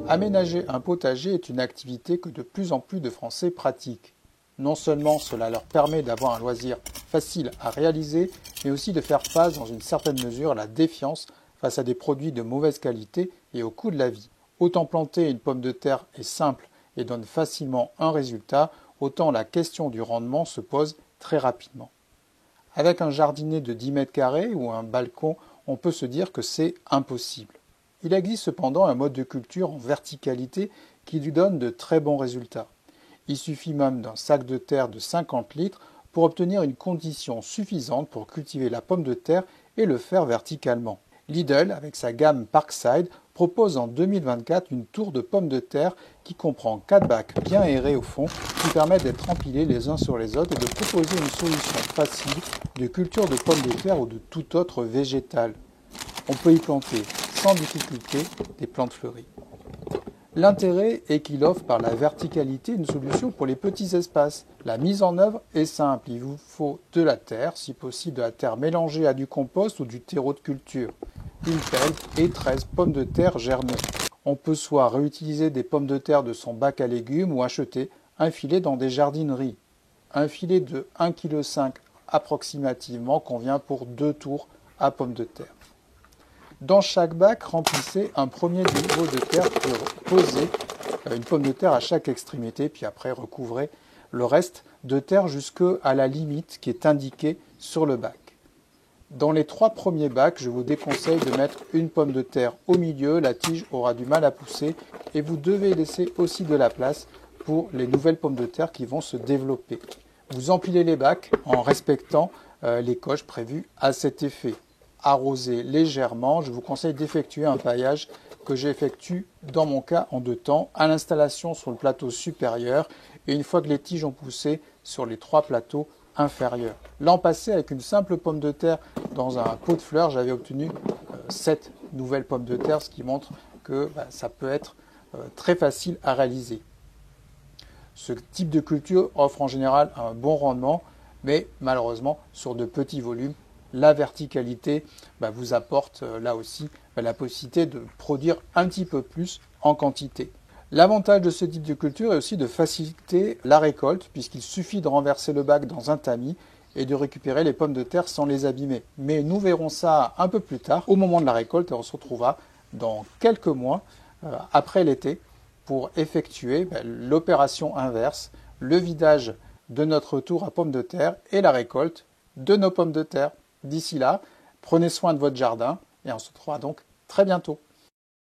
Aménager un potager est une activité que de plus en plus de Français pratiquent. Non seulement cela leur permet d'avoir un loisir facile à réaliser, mais aussi de faire face dans une certaine mesure à la défiance face à des produits de mauvaise qualité et au coût de la vie. Autant planter une pomme de terre est simple et donne facilement un résultat, autant la question du rendement se pose très rapidement. Avec un jardinet de 10 mètres carrés ou un balcon, on peut se dire que c'est impossible. Il existe cependant un mode de culture en verticalité qui lui donne de très bons résultats. Il suffit même d'un sac de terre de 50 litres pour obtenir une condition suffisante pour cultiver la pomme de terre et le faire verticalement. Lidl, avec sa gamme Parkside, propose en 2024 une tour de pommes de terre qui comprend 4 bacs bien aérés au fond qui permettent d'être empilés les uns sur les autres et de proposer une solution facile de culture de pommes de terre ou de tout autre végétal. On peut y planter sans difficulté des plantes fleuries. L'intérêt est qu'il offre par la verticalité une solution pour les petits espaces. La mise en œuvre est simple, il vous faut de la terre, si possible de la terre mélangée à du compost ou du terreau de culture, une pelle et 13 pommes de terre germées. On peut soit réutiliser des pommes de terre de son bac à légumes ou acheter un filet dans des jardineries. Un filet de 1,5 kg approximativement convient pour 2 tours à pommes de terre. Dans chaque bac, remplissez un premier niveau de terre pour poser une pomme de terre à chaque extrémité, puis après recouvrez le reste de terre jusqu'à la limite qui est indiquée sur le bac. Dans les 3 premiers bacs, je vous déconseille de mettre une pomme de terre au milieu, la tige aura du mal à pousser et vous devez laisser aussi de la place pour les nouvelles pommes de terre qui vont se développer. Vous empilez les bacs en respectant les coches prévues à cet effet. Arroser légèrement, je vous conseille d'effectuer un paillage que j'effectue dans mon cas en 2 temps, à l'installation sur le plateau supérieur et une fois que les tiges ont poussé sur les 3 plateaux inférieurs. L'an passé, avec une simple pomme de terre dans un pot de fleurs, j'avais obtenu 7 nouvelles pommes de terre, ce qui montre que ça peut être très facile à réaliser. Ce type de culture offre en général un bon rendement, mais malheureusement sur de petits volumes. La verticalité vous apporte là aussi la possibilité de produire un petit peu plus en quantité. L'avantage de ce type de culture est aussi de faciliter la récolte puisqu'il suffit de renverser le bac dans un tamis et de récupérer les pommes de terre sans les abîmer. Mais nous verrons ça un peu plus tard au moment de la récolte et on se retrouvera dans quelques mois après l'été pour effectuer l'opération inverse, le vidage de notre tour à pommes de terre et la récolte de nos pommes de terre. D'ici là, prenez soin de votre jardin et on se retrouvera donc très bientôt.